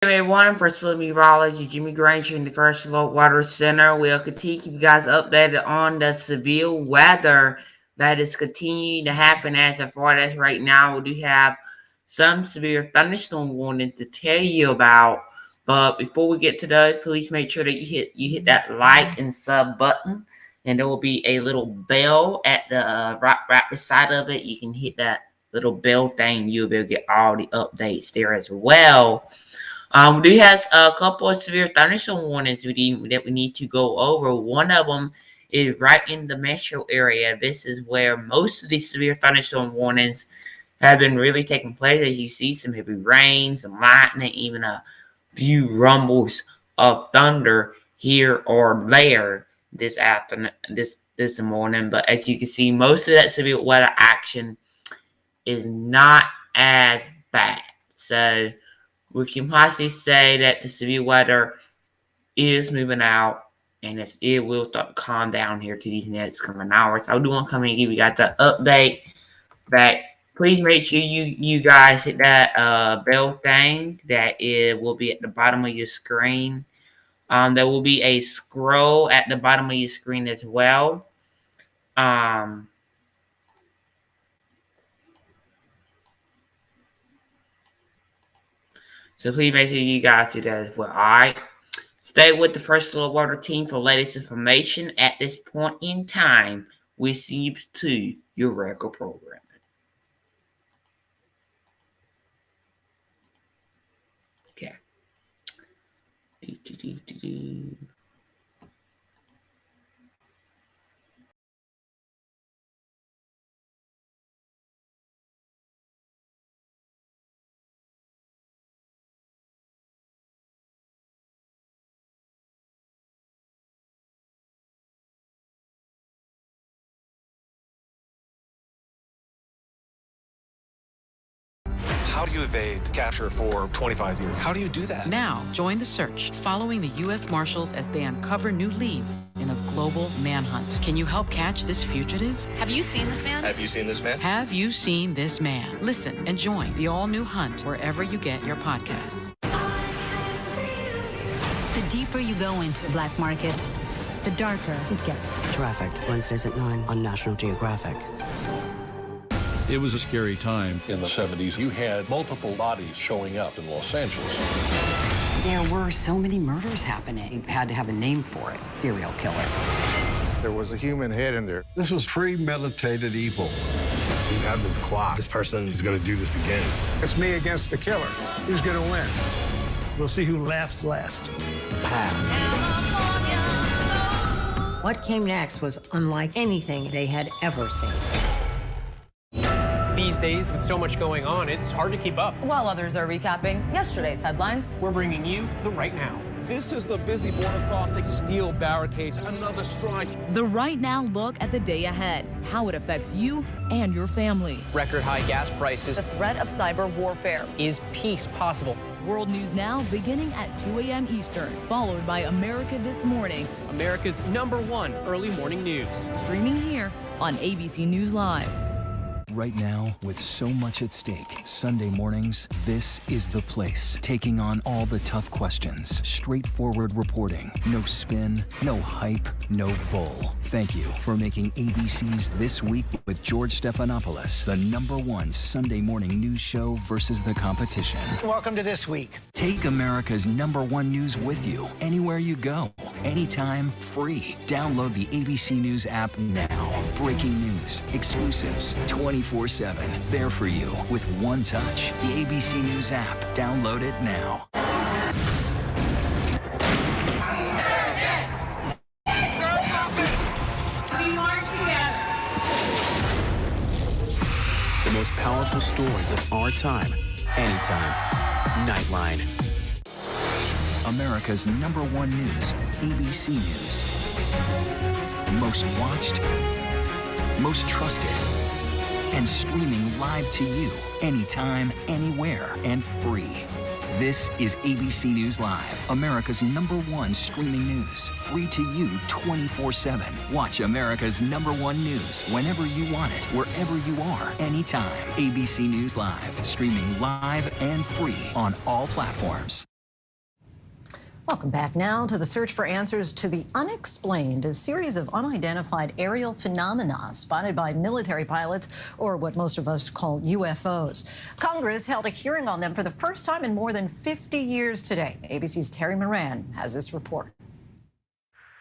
Everyone, for meteorologist Jimmy Granger in the First Slope Water Center. We'll continue to keep you guys updated on the severe weather that is continuing to happen as far as right now. We do have some severe thunderstorm warning to tell you about. But before we get to that, please make sure that you hit that like and sub button, and there will be a little bell at the right beside of it. You can hit that little bell thing. You'll be able to get all the updates there as well. We do have a couple of severe thunderstorm warnings that we need to go over. One of them is right in the metro area. This is where most of these severe thunderstorm warnings have been really taking place. As you see, some heavy rain, some lightning, even a few rumbles of thunder here or there this afternoon, this morning. But as you can see, most of that severe weather action is not as bad. So we can possibly say that the severe weather is moving out, and it will start to calm down here to these next coming hours. I do want to come in and give you guys the update that please make sure you guys hit that bell thing that it will be at the bottom of your screen. There will be a scroll at the bottom of your screen as well. So please make sure you guys do that as well. All right. Stay with the First Slope Water team for latest information at this point in time. We see you to your regular programming. Okay. How do you evade capture for 25 years? How do you do that? Now, join the search, following the U.S. Marshals as they uncover new leads in a global manhunt. Can you help catch this fugitive? Have you seen this man? Have you seen this man? Have you seen this man? Listen and join the all-new hunt wherever you get your podcasts. The deeper you go into the black market, the darker it gets. Trafficked, Wednesdays at 9 on National Geographic. It was a scary time. In the 70s, you had multiple bodies showing up in Los Angeles. There were so many murders happening. You had to have a name for it. Serial killer. There was a human head in there. This was premeditated evil. You have this clock. This person is going to do this again. It's me against the killer. Who's going to win? We'll see who laughs last. What came next was unlike anything they had ever seen. These days, with so much going on, it's hard to keep up. While others are recapping yesterday's headlines, we're bringing you the right now. This is the busy border crossing. Steel barricades, another strike. The right now look at the day ahead, how it affects you and your family. Record high gas prices. The threat of cyber warfare. Is peace possible? World News Now beginning at 2 a.m. Eastern, followed by America This Morning. America's #1 early morning news. Streaming here on ABC News Live. Right now, with so much at stake, Sunday mornings, this is the place. Taking on all the tough questions, straightforward reporting, no spin, no hype, no bull. Thank you for making ABC's This Week with George Stephanopoulos the #1 Sunday morning news show versus the competition. Welcome to This Week. Take America's #1 news with you, anywhere you go, anytime, free. Download the ABC News app now. Breaking news, exclusives, 24/7. There for you with one touch. The ABC News app. Download it now. The most powerful stories of our time, anytime. Nightline. America's #1 news, ABC News. Most watched, most trusted, and streaming live to you anytime, anywhere, and free. This is ABC News Live, America's #1 streaming news, free to you 24/7. Watch America's #1 news whenever you want it, wherever you are, anytime. ABC News Live, streaming live and free on all platforms. Welcome back now to the search for answers to the unexplained, a series of unidentified aerial phenomena spotted by military pilots, or what most of us call UFOs. Congress held a hearing on them for the first time in more than 50 years today. ABC's Terry Moran has this report.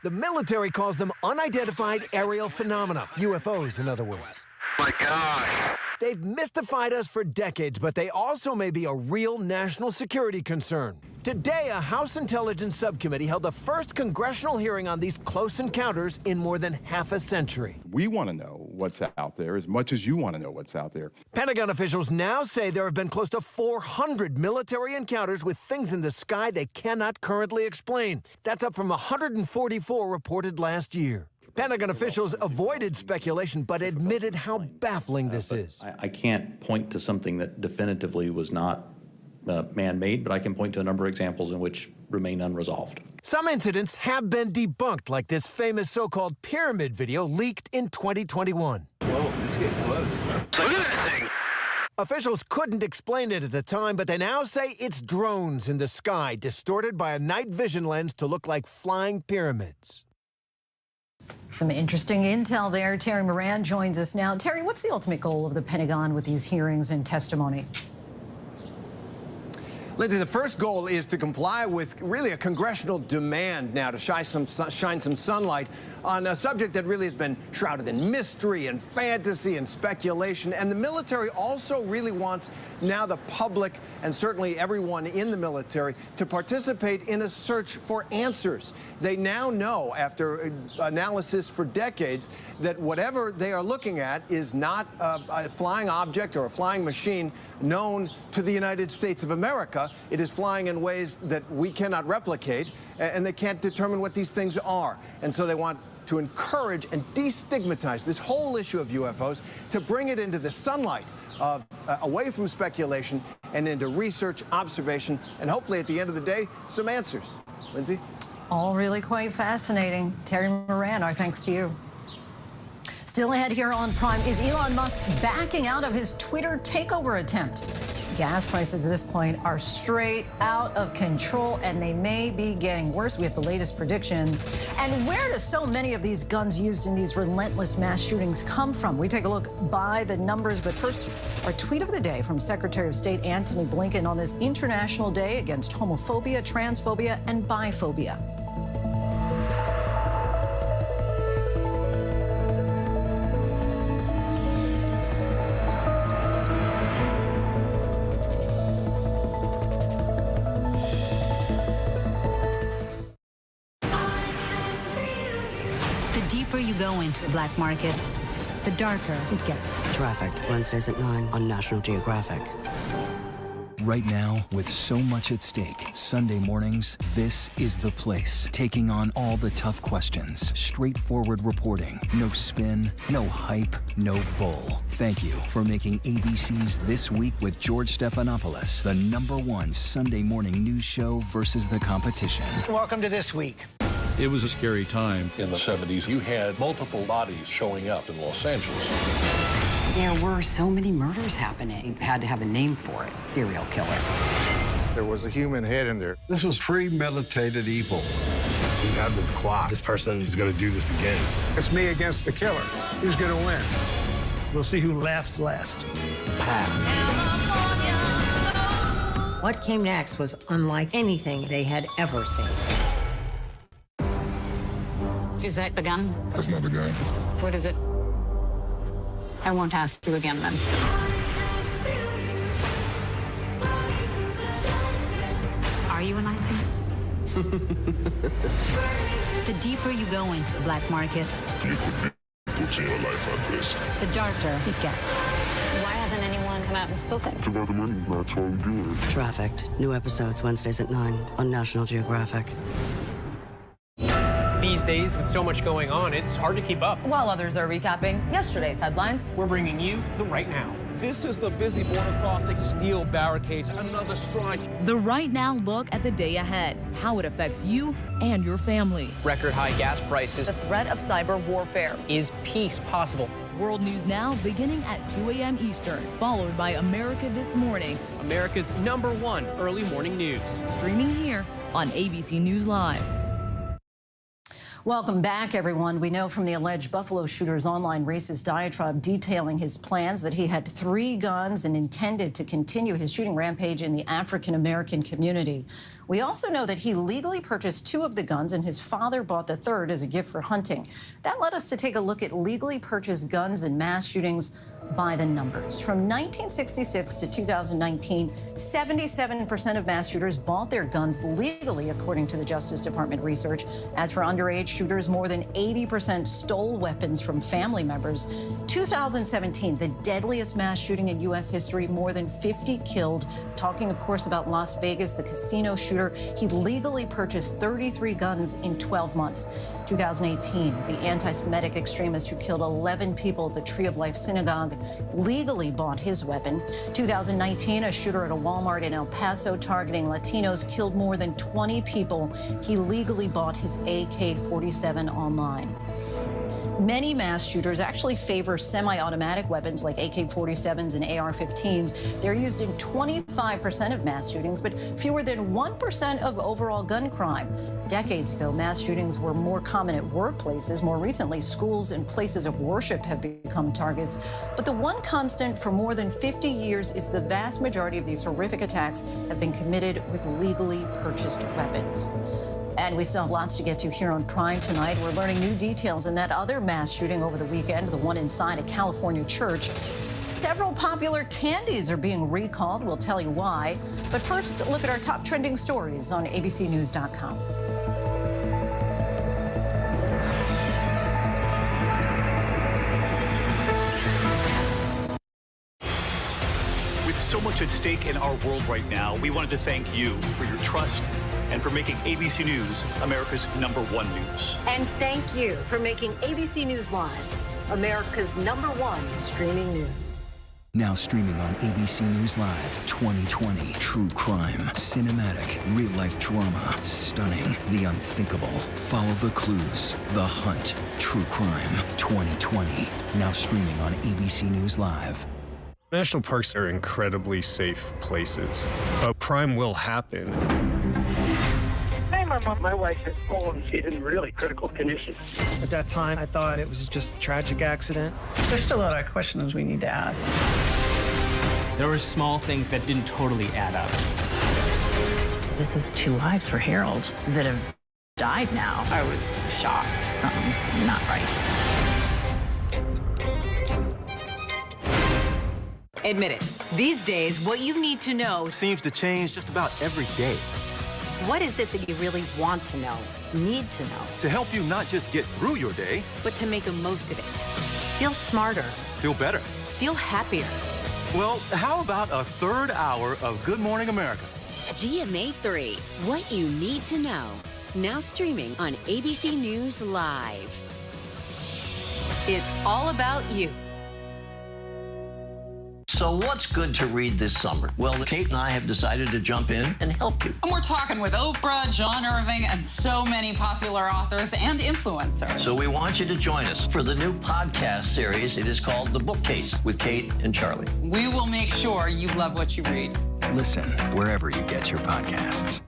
The military calls them unidentified aerial phenomena, UFOs in other words. My gosh. They've mystified us for decades, but they also may be a real national security concern. Today, a House Intelligence Subcommittee held the first congressional hearing on these close encounters in more than half a century. We want to know what's out there as much as you want to know what's out there. Pentagon officials now say there have been close to 400 military encounters with things in the sky they cannot currently explain. That's up from 144 reported last year. Pentagon officials avoided speculation, but admitted how baffling this is. I can't point to something that definitively was not man-made, but I can point to a number of examples in which remain unresolved. Some incidents have been debunked, like this famous so-called pyramid video leaked in 2021. Whoa, it's getting close. Look at that thing. Officials couldn't explain it at the time, but they now say it's drones in the sky, distorted by a night vision lens to look like flying pyramids. Some interesting intel there. Terry Moran joins us now. Terry, what's the ultimate goal of the Pentagon with these hearings and testimony? Lindsay, the first goal is to comply with really a congressional demand now to shine some sunlight on a subject that really has been shrouded in mystery and fantasy and speculation. And the military also really wants now the public and certainly everyone in the military to participate in a search for answers. They now know, after analysis for decades, that whatever they are looking at is not a flying object or a flying machine known to the United States of America. It is flying in ways that we cannot replicate, and they can't determine what these things are. And so they want to encourage and destigmatize this whole issue of UFOs, to bring it into the sunlight of away from speculation and into research, observation, and hopefully at the end of the day, some answers. Lindsay? All really quite fascinating. Terry Moran, our thanks to you. Still ahead here on Prime, is Elon Musk backing out of his Twitter takeover attempt? Gas prices at this point are straight out of control, and they may be getting worse. We have the latest predictions. And where do so many of these guns used in these relentless mass shootings come from? We take a look by the numbers, but first, our tweet of the day from Secretary of State Antony Blinken on this International Day against homophobia, transphobia, and biphobia. The deeper you go into the black market, the darker it gets. Trafficked, Wednesdays at 9 on National Geographic. Right now, with so much at stake, Sunday mornings, this is the place. Taking on all the tough questions. Straightforward reporting. No spin, no hype, no bull. Thank you for making ABC's This Week with George Stephanopoulos the #1 Sunday morning news show versus the competition. Welcome to This Week. It was a scary time. In the 70s, you had multiple bodies showing up in Los Angeles. There were so many murders happening. It had to have a name for it. Serial killer. There was a human head in there. This was premeditated evil. We have this clock. This person is going to do this again. It's me against the killer. Who's going to win? We'll see who laughs last. What came next was unlike anything they had ever seen. Is that the gun? That's not the gun. What is it? I won't ask you again then. Are you a Nazi? The deeper you go into the black market, You could be putting your life at risk. the darker it gets. Why hasn't anyone come out and spoken? It's about the money. That's why we do it. Trafficked, new episodes Wednesdays at 9 on National Geographic. These days, with so much going on, it's hard to keep up. While others are recapping yesterday's headlines, we're bringing you the right now. This is the busy border crossing. Steel barricades, another strike. The Right Now look at the day ahead, how it affects you and your family. Record high gas prices. the threat of cyber warfare. Is peace possible? World News Now beginning at 2 a.m. Eastern, followed by America This Morning. America's #1 early morning news. Streaming here on ABC News Live. Welcome back, everyone. We know from the alleged Buffalo shooter's online racist diatribe detailing his plans that he had 3 guns and intended to continue his shooting rampage in the African-American community. We also know that he legally purchased 2 of the guns and his father bought the 3rd as a gift for hunting. That led us to take a look at legally purchased guns and mass shootings by the numbers. From 1966 to 2019, 77% of mass shooters bought their guns legally, according to the Justice Department research. As for underage shooters, more than 80% stole weapons from family members. 2017, the deadliest mass shooting in U.S. history, more than 50 killed. Talking, of course, about Las Vegas, the casino shooter. He legally purchased 33 guns in 12 months. 2018, the anti-Semitic extremist who killed 11 people at the Tree of Life Synagogue legally bought his weapon. 2019, a shooter at a Walmart in El Paso targeting Latinos killed more than 20 people. He legally bought his AK-47 online. Many mass shooters actually favor semi-automatic weapons like AK-47s and AR-15s. They're used in 25% of mass shootings, but fewer than 1% of overall gun crime. Decades ago, mass shootings were more common at workplaces. More recently, schools and places of worship have become targets. But the one constant for more than 50 years is the vast majority of these horrific attacks have been committed with legally purchased weapons. And we still have lots to get to here on Prime tonight. We're learning new details in that other mass shooting over the weekend, the one inside a California church. Several popular candies are being recalled. We'll tell you why. But first, look at our top trending stories on abcnews.com. With so much at stake in our world right now, we wanted to thank you for your trust and for making ABC News America's #1 news. And thank you for making ABC News Live America's #1 streaming news. Now streaming on ABC News Live 2020. True crime, cinematic, real-life drama, stunning, the unthinkable. Follow the clues, The Hunt. True crime 2020. Now streaming on ABC News Live. National parks are incredibly safe places. A crime will happen. Hey, Mama. My wife has fallen. She's in really critical condition. At that time, I thought it was just a tragic accident. There's still a lot of questions we need to ask. There were small things that didn't totally add up. This is 2 lives for Harold that have died now. I was shocked. Something's not right. Admit it. These days, what you need to know seems to change just about every day. What is it that you really want to know, need to know? To help you not just get through your day, but to make the most of it. Feel smarter. Feel better. Feel happier. Well, how about a 3rd hour of Good Morning America? GMA 3, what you need to know. Now streaming on ABC News Live. It's all about you. So what's good to read this summer? Well, Kate and I have decided to jump in and help you. And we're talking with Oprah, John Irving, and so many popular authors and influencers. So we want you to join us for the new podcast series. It is called The Bookcase with Kate and Charlie. We will make sure you love what you read. Listen wherever you get your podcasts.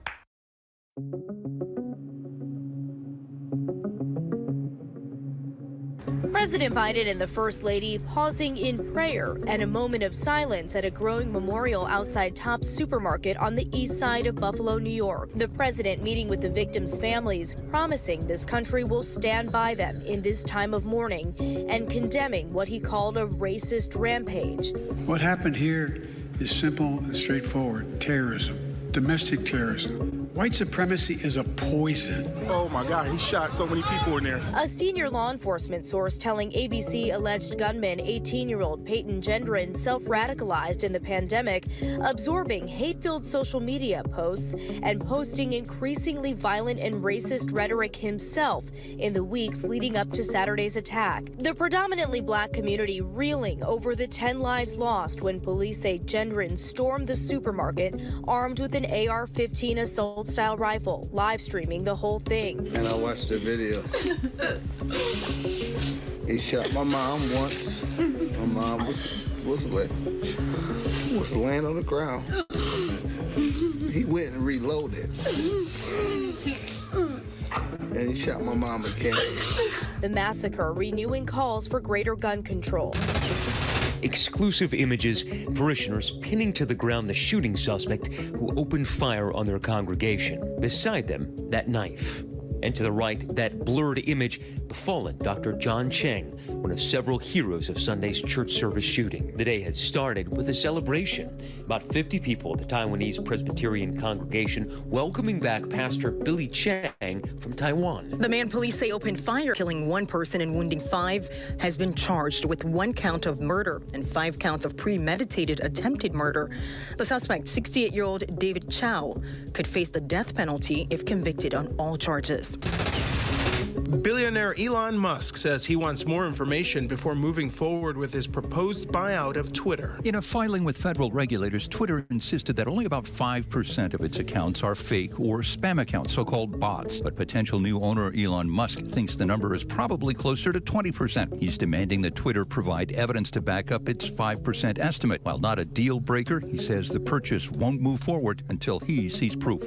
President Biden and the First Lady pausing in prayer and a moment of silence at a growing memorial outside Tops Supermarket on the east side of Buffalo, New York. The president meeting with the victims' families, promising this country will stand by them in this time of mourning and condemning what he called a racist rampage. What happened here is simple and straightforward. Terrorism, domestic terrorism. White supremacy is a poison. Oh my God, he shot so many people in there. A senior law enforcement source telling ABC alleged gunman 18-year-old Peyton Gendron self-radicalized in the pandemic, absorbing hate-filled social media posts and posting increasingly violent and racist rhetoric himself in the weeks leading up to Saturday's attack. The predominantly black community reeling over the 10 lives lost when police say Gendron stormed the supermarket armed with an AR-15 assault-style rifle, live streaming the whole thing. And I watched the video. He shot my mom once. My mom was laying on the ground. He went and reloaded. They shot my mom again. The massacre renewing calls for greater gun control. Exclusive images, parishioners pinning to the ground the shooting suspect who opened fire on their congregation. Beside them, that knife. And to the right, that blurred image, the fallen Dr. John Cheng, one of several heroes of Sunday's church service shooting. The day had started with a celebration. About 50 people at the Taiwanese Presbyterian congregation welcoming back Pastor Billy Chang from Taiwan. The man police say opened fire, killing one person and wounding 5, has been charged with 1 count of murder and 5 counts of premeditated attempted murder. The suspect, 68-year-old David Chow, could face the death penalty if convicted on all charges. Billionaire Elon Musk says he wants more information before moving forward with his proposed buyout of Twitter. In a filing with federal regulators, Twitter insisted that only about 5% of its accounts are fake or spam accounts, so-called bots. But potential new owner Elon Musk thinks the number is probably closer to 20%. He's demanding that Twitter provide evidence to back up its 5% estimate. While not a deal breaker, he says the purchase won't move forward until he sees proof.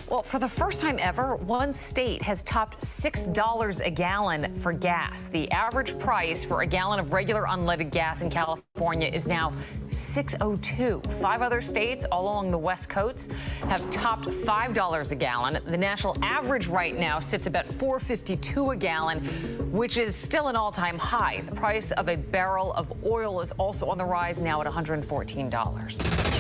Well, for the first time ever, one state has topped $6 a gallon for gas. The average price for a gallon of regular unleaded gas in California is now $6.02. 5 other states all along the West Coast have topped $5 a gallon. The national average right now sits about $4.52 a gallon, which is still an all-time high. The price of a barrel of oil is also on the rise, now at $114.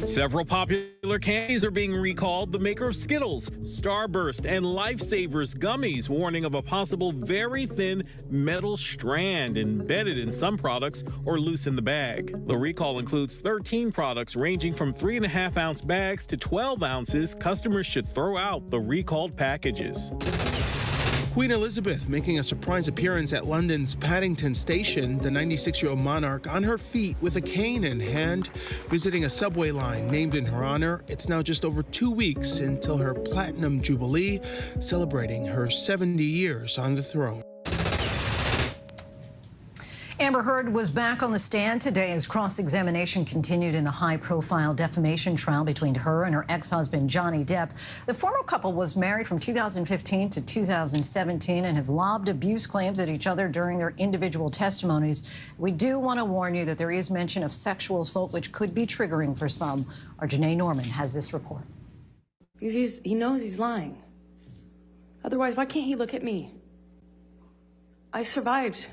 Several popular candies are being recalled. The maker of Skittles, Starburst, and Lifesavers gummies warning of a possible very thin metal strand embedded in some products or loose in the bag. The recall includes 13 products ranging from 3.5-ounce bags to 12 ounces. Customers should throw out the recalled packages. Queen Elizabeth making a surprise appearance at London's Paddington Station, the 96-year-old monarch on her feet with a cane in hand, visiting a subway line named in her honor. It's now just over 2 weeks until her Platinum Jubilee, celebrating her 70 years on the throne. Amber Heard was back on the stand today as cross-examination continued in the high-profile defamation trial between her and her ex-husband, Johnny Depp. The former couple was married from 2015 to 2017 and have lobbed abuse claims at each other during their individual testimonies. We do want to warn you that there is mention of sexual assault, which could be triggering for some. Our Janae Norman has this report. He knows he's lying. Otherwise, why can't he look at me? I survived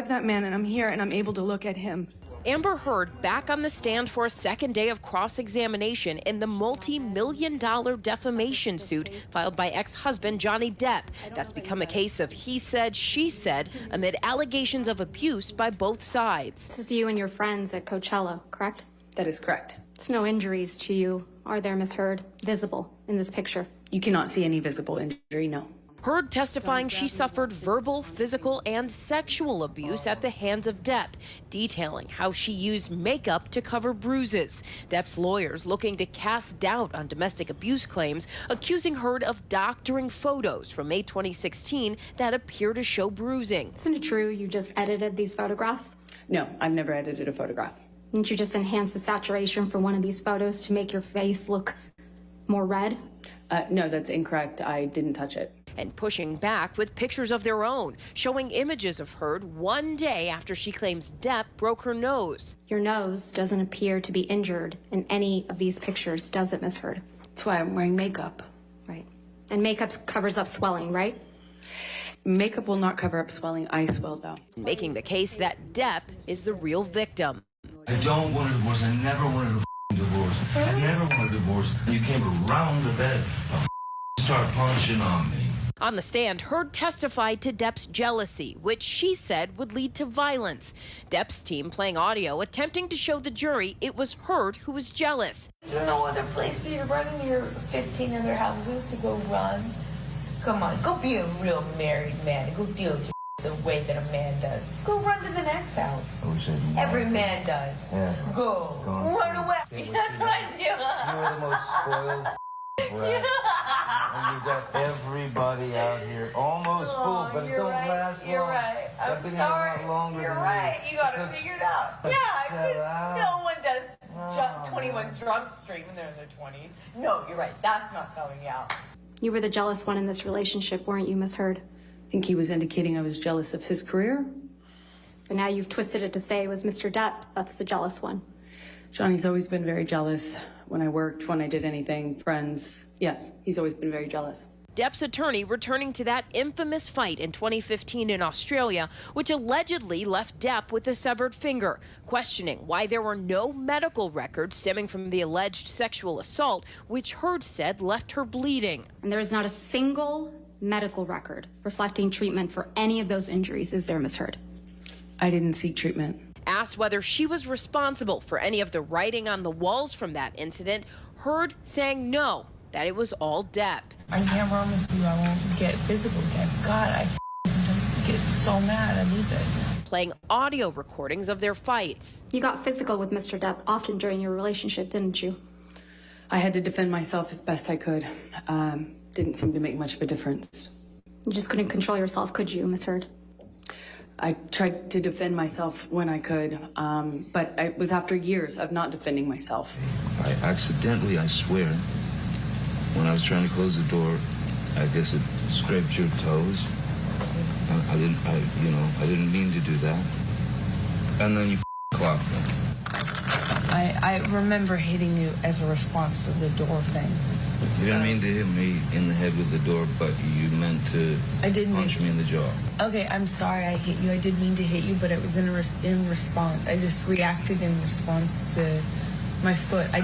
that man, and I'm here, and I'm able to look at him. Amber Heard back on the stand for a second day of cross-examination in the multi-million-dollar defamation suit filed by ex-husband Johnny Depp. That's become a case of he said, she said, amid allegations of abuse by both sides. This is you and your friends at Coachella, correct? That is correct. There's no injuries to you, are there, Miss Heard, visible in this picture? You cannot see any visible injury, no. Heard testifying she suffered verbal, physical, and sexual abuse at the hands of Depp, detailing how she used makeup to cover bruises. Depp's lawyers looking to cast doubt on domestic abuse claims, accusing Heard of doctoring photos from May 2016 that appear to show bruising. Isn't it true you just edited these photographs? No, I've never edited a photograph. Didn't you just enhance the saturation for one of these photos to make your face look more red? No, that's incorrect. I didn't touch it. And pushing back with pictures of their own, showing images of Heard one day after she claims Depp broke her nose. Your nose doesn't appear to be injured in any of these pictures, does it, Miss Heard? That's why I'm wearing makeup. Right. And makeup covers up swelling, right? Makeup will not cover up swelling. Ice will, though. Making the case that Depp is the real victim. I don't want a divorce. I never wanted a divorce. I never wanted a divorce. And you came around the bed and start punching on me. On the stand, Heard testified to Depp's jealousy, which she said would lead to violence. Depp's team playing audio, attempting to show the jury it was Heard who was jealous. There's no other place for you to run in your 15 other houses to go run. Come on, go be a real married man. Go deal with your the way that a man does. Go run to the next house. Every man does. Yeah. Go. Run away. That's what I do. You're the most spoiled. Right. And you got everybody out here almost full, but it don't last long. You're right. I'm sorry. You're right. You got it figured out. Yeah, no one does 21 drugs straight when they're in their 20s. No, you're right. That's not selling you out. You were the jealous one in this relationship, weren't you, Miss Heard? I think he was indicating I was jealous of his career. But now you've twisted it to say it was Mr. Depp that's the jealous one. Johnny's always been very jealous. When I worked, when I did anything, friends. Yes, he's always been very jealous. Depp's attorney returning to that infamous fight in 2015 in Australia, which allegedly left Depp with a severed finger, questioning why there were no medical records stemming from the alleged sexual assault, which Heard said left her bleeding. And there is not a single medical record reflecting treatment for any of those injuries, is there, Miss Heard? I didn't seek treatment. Asked whether she was responsible for any of the writing on the walls from that incident, Heard saying no, that it was all Depp. I can't promise you I won't get physical again. God, I sometimes get so mad I lose it. Playing audio recordings of their fights. You got physical with Mr. Depp often during your relationship, didn't you? I had to defend myself as best I could. Didn't seem to make much of a difference. You just couldn't control yourself, could you, Miss Heard? I tried to defend myself when I could, but it was after years of not defending myself. I accidentally, I swear, when I was trying to close the door, I guess it scraped your toes. I didn't mean to do that. And then you clocked me. I remember hitting you as a response to the door thing. You didn't mean to hit me in the head with the door, but you meant to punch me in the jaw. Okay, I'm sorry I hit you. I did mean to hit you, but it was in response. I just reacted in response to my foot. I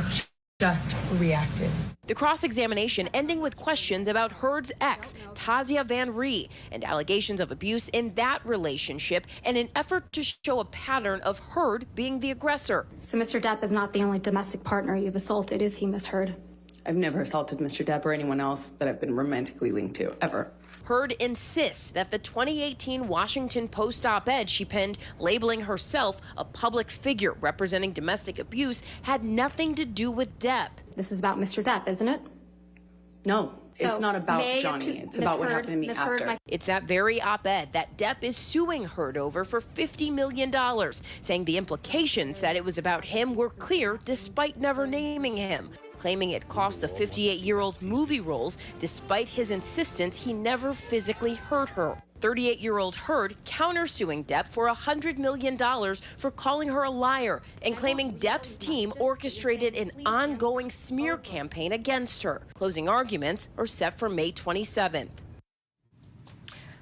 just reacted. The cross-examination ending with questions about Heard's ex, Tasia Van Ree, and allegations of abuse in that relationship, and an effort to show a pattern of Heard being the aggressor. So Mr. Depp is not the only domestic partner you've assaulted, is he, Miss Heard? I've never assaulted Mr. Depp or anyone else that I've been romantically linked to, ever. Heard insists that the 2018 Washington Post op-ed she penned labeling herself a public figure representing domestic abuse had nothing to do with Depp. This is about Mr. Depp, isn't it? No, it's not about Johnny. It's about what happened to me after. It's that very op-ed that Depp is suing Heard over for $50 million, saying the implications that it was about him were clear despite never naming him, claiming it cost the 58-year-old movie roles despite his insistence he never physically hurt her. 38-year-old Heard countersuing Depp for $100 million for calling her a liar and claiming Depp's team orchestrated an ongoing smear campaign against her. Closing arguments are set for May 27th.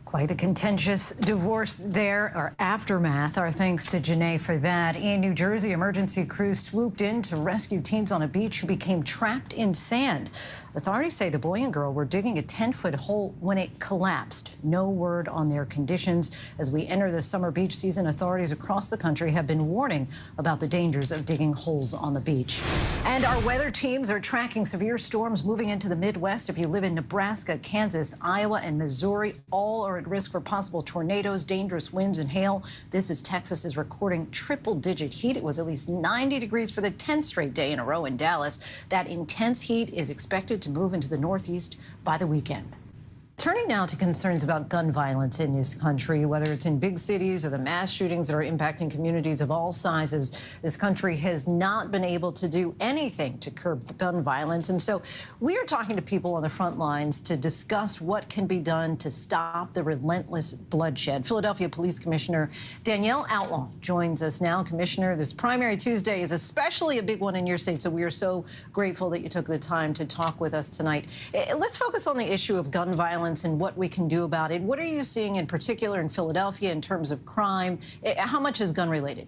Quite the contentious divorce there, or aftermath. Our thanks to Janae for that. In New Jersey, emergency crews swooped in to rescue teens on a beach who became trapped in sand. Authorities say the boy and girl were digging a 10-foot hole when it collapsed. No word on their conditions. As we enter the summer beach season, authorities across the country have been warning about the dangers of digging holes on the beach. And our weather teams are tracking severe storms moving into the Midwest. If you live in Nebraska, Kansas, Iowa, and Missouri, all are at risk for possible tornadoes, dangerous winds, and hail. This is Texas is recording triple-digit heat. It was at least 90 degrees for the 10th straight day in a row in Dallas. That intense heat is expected to move into the Northeast by the weekend. Turning now to concerns about gun violence in this country, whether it's in big cities or the mass shootings that are impacting communities of all sizes, this country has not been able to do anything to curb gun violence. And so we are talking to people on the front lines to discuss what can be done to stop the relentless bloodshed. Philadelphia Police Commissioner Danielle Outlaw joins us now. Commissioner, this Primary Tuesday is especially a big one in your state, so we are so grateful that you took the time to talk with us tonight. Let's focus on the issue of gun violence and what we can do about it. What are you seeing in particular in Philadelphia in terms of crime? How much is gun related?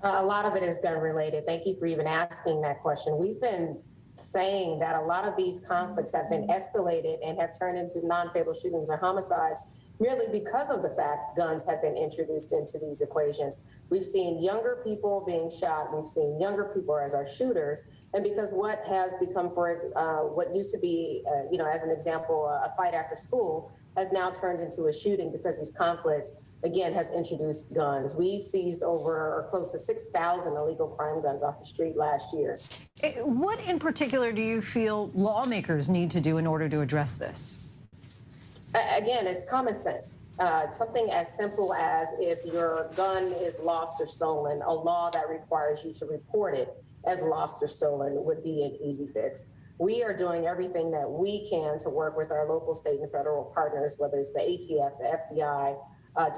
A lot of it is gun related. Thank you for even asking that question. We've been saying that a lot of these conflicts have been escalated and have turned into non-fatal shootings or homicides merely because of the fact guns have been introduced into these equations. We've seen younger people being shot. We've seen younger people as our shooters. And because what has become for what used to be, as an example, a fight after school has now turned into a shooting because these conflicts, again, has introduced guns. We seized over or close to 6,000 illegal crime guns off the street last year. What in particular do you feel lawmakers need to do in order to address this? Again, it's common sense. Something as simple as if your gun is lost or stolen, a law that requires you to report it as lost or stolen would be an easy fix. we are doing everything that we can to work with our local, state, and federal partners, whether it's the ATF, the FBI,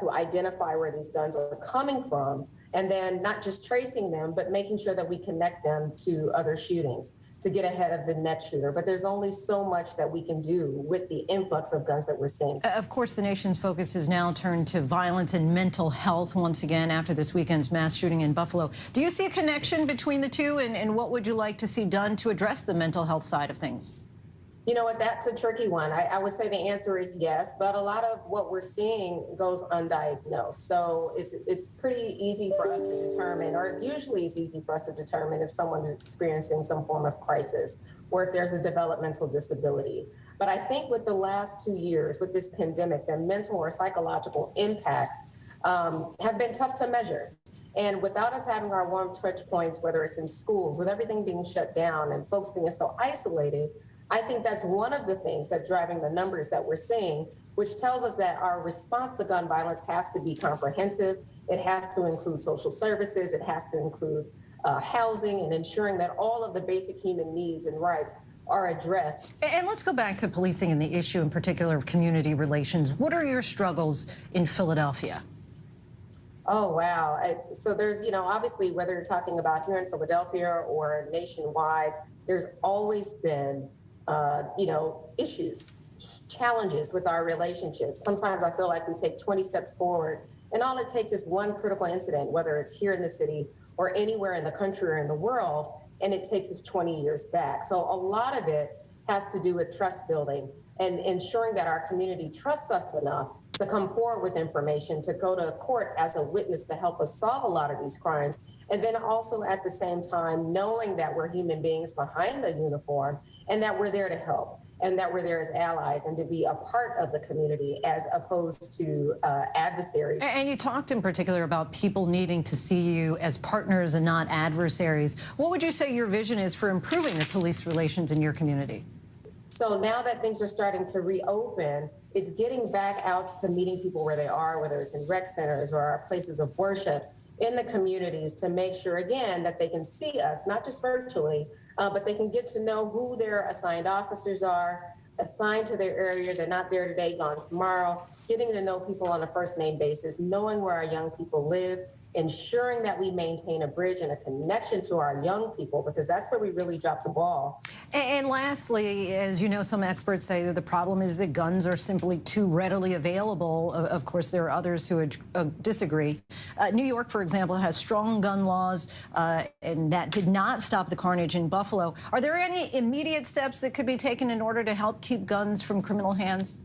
to identify where these guns are coming from, and then not just tracing them, but making sure that we connect them to other shootings to get ahead of the next shooter. But there's only so much that we can do with the influx of guns that we're seeing. Of course, the nation's focus has now turned to violence and mental health once again after this weekend's mass shooting in Buffalo. Do you see a connection between the two, and what would you like to see done to address the mental health side of things? You know what, that's a tricky one. I would say the answer is yes, but a lot of what we're seeing goes undiagnosed. So it's pretty easy for us to determine, or usually it's easy for us to determine if someone's experiencing some form of crisis or if there's a developmental disability. But I think with the last 2 years, with this pandemic, the mental or psychological impacts have been tough to measure. And without us having our warm touch points, whether it's in schools, with everything being shut down and folks being so isolated, I think that's one of the things that's driving the numbers that we're seeing, which tells us that our response to gun violence has to be comprehensive. It has to include social services. It has to include housing and ensuring that all of the basic human needs and rights are addressed. And let's go back to policing and the issue in particular of community relations. What are your struggles in Philadelphia? Oh, wow. So there's, obviously, whether you're talking about here in Philadelphia or nationwide, there's always been issues, challenges with our relationships. Sometimes I feel like we take 20 steps forward and all it takes is one critical incident, whether it's here in the city or anywhere in the country or in the world, and it takes us 20 years back. So a lot of it has to do with trust building and ensuring that our community trusts us enough to come forward with information, to go to court as a witness to help us solve a lot of these crimes. And then also at the same time, knowing that we're human beings behind the uniform and that we're there to help and that we're there as allies and to be a part of the community as opposed to adversaries. And you talked in particular about people needing to see you as partners and not adversaries. What would you say your vision is for improving the police relations in your community? So now that things are starting to reopen, it's getting back out to meeting people where they are, whether it's in rec centers or our places of worship in the communities, to make sure, again, that they can see us, not just virtually, but they can get to know who their assigned officers are, assigned to their area. They're not there today, gone tomorrow, getting to know people on a first name basis, knowing where our young people live, ensuring that we maintain a bridge and a connection to our young people, because that's where we really drop the ball. And lastly, as you know, some experts say that the problem is that guns are simply too readily available. Of course, there are others who disagree. New York, for example, has strong gun laws, and that did not stop the carnage in Buffalo. Are there any immediate steps that could be taken in order to help keep guns from criminal hands?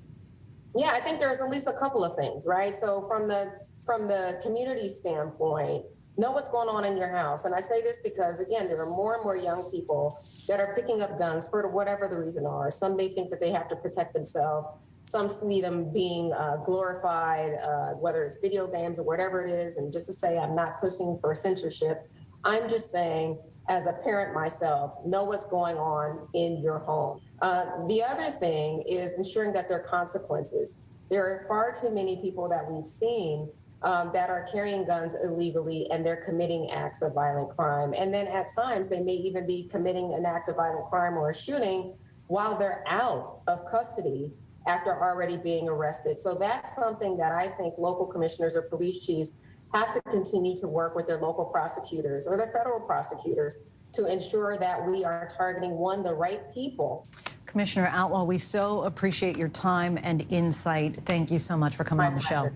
Yeah, I think there's at least a couple of things, right? So from the community standpoint, know what's going on in your house. And I say this because, again, there are more and more young people that are picking up guns for whatever the reason are. Some may think that they have to protect themselves. Some see them being glorified, whether it's video games or whatever it is. And just to say, I'm not pushing for censorship. I'm just saying, as a parent myself, know what's going on in your home. The other thing is ensuring that there are consequences. There are far too many people that we've seen that are carrying guns illegally, and they're committing acts of violent crime. And then at times they may even be committing an act of violent crime or a shooting while they're out of custody after already being arrested. So that's something that I think local commissioners or police chiefs have to continue to work with their local prosecutors or their federal prosecutors to ensure that we are targeting, the right people. Commissioner Outlaw, we so appreciate your time and insight. Thank you so much for coming on the show.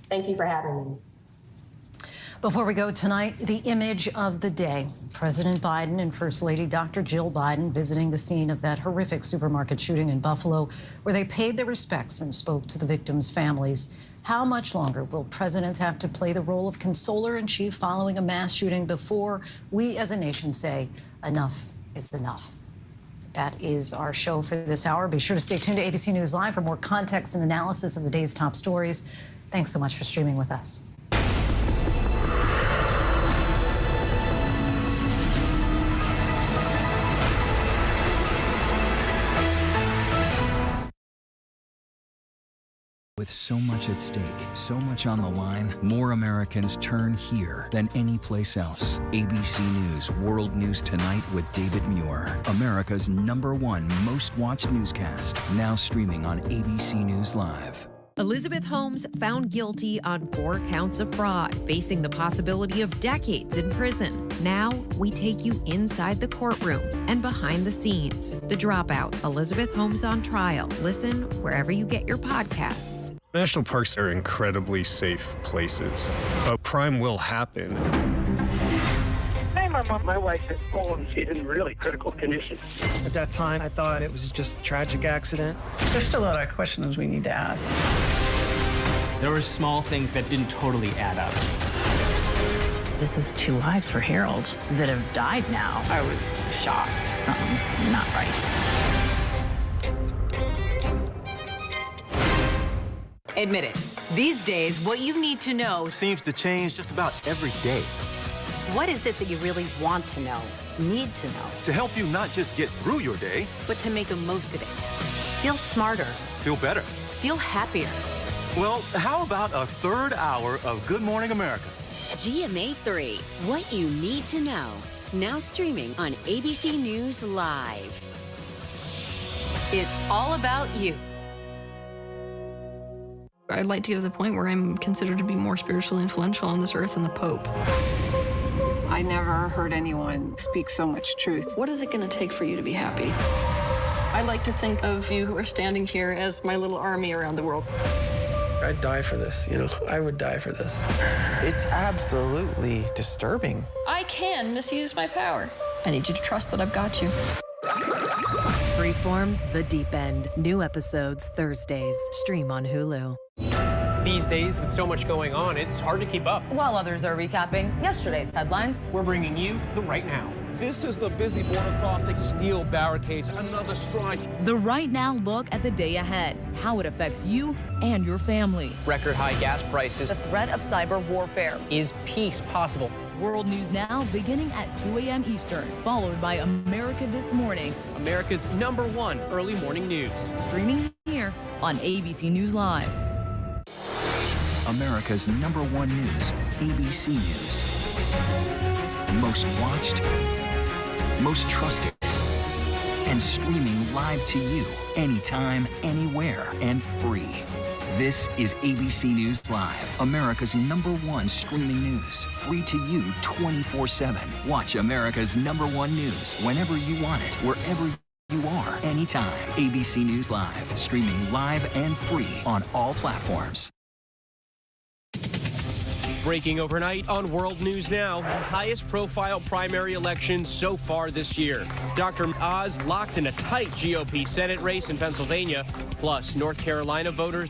Thank you for having me. Before we go tonight, the image of the day. President Biden and First Lady Dr. Jill Biden visiting the scene of that horrific supermarket shooting in Buffalo, where they paid their respects and spoke to the victims' families. How much longer will presidents have to play the role of consoler-in-chief following a mass shooting before we as a nation say enough is enough? That is our show for this hour. Be sure to stay tuned to ABC News Live for more context and analysis of the day's top stories. Thanks so much for streaming with us. With so much at stake, so much on the line, more Americans turn here than any place else. ABC News World News Tonight with David Muir, America's #1 most watched newscast, now streaming on ABC News Live. Elizabeth Holmes found guilty on 4 counts of fraud, facing the possibility of decades in prison. Now, we take you inside the courtroom and behind the scenes. The Dropout, Elizabeth Holmes on Trial. Listen wherever you get your podcasts. National parks are incredibly safe places, but crime will happen. Hey, Mama. My wife has fallen. She's in really critical condition. At that time, I thought it was just a tragic accident. There's still a lot of questions we need to ask. There were small things that didn't totally add up. This is 2 lives for Harold that have died now. I was shocked. Something's not right. Admit it. These days, what you need to know seems to change just about every day. What is it that you really want to know, need to know? To help you not just get through your day, but to make the most of it. Feel smarter. Feel better. Feel happier. Well, how about a 3rd hour of Good Morning America? GMA 3, what you need to know. Now streaming on ABC News Live. It's all about you. I'd like to get to the point where I'm considered to be more spiritually influential on this earth than the Pope. I never heard anyone speak so much truth. What is it going to take for you to be happy? I like to think of you who are standing here as my little army around the world. I'd die for this, I would die for this. It's absolutely disturbing. I can misuse my power. I need you to trust that I've got you. Freeform's The Deep End. New episodes Thursdays. Stream on Hulu. These days, with so much going on, it's hard to keep up. While others are recapping yesterday's headlines, we're bringing you the right now. This is the busy border crossing. Steel barricades, another strike. The Right Now look at the day ahead, how it affects you and your family. Record high gas prices. The threat of cyber warfare. Is peace possible? World News Now beginning at 2 a.m. Eastern, followed by America This Morning. America's #1 early morning news. Streaming here on ABC News Live. America's #1 news, ABC News. Most watched, most trusted, and streaming live to you anytime, anywhere, and free. This is ABC News Live, America's #1 streaming news, free to you 24/7. Watch America's #1 news whenever you want it, wherever you are, anytime. ABC News Live, streaming live and free on all platforms. Breaking overnight on World News Now, the highest profile primary election so far this year. Dr. Oz locked in a tight GOP Senate race in Pennsylvania, plus North Carolina voters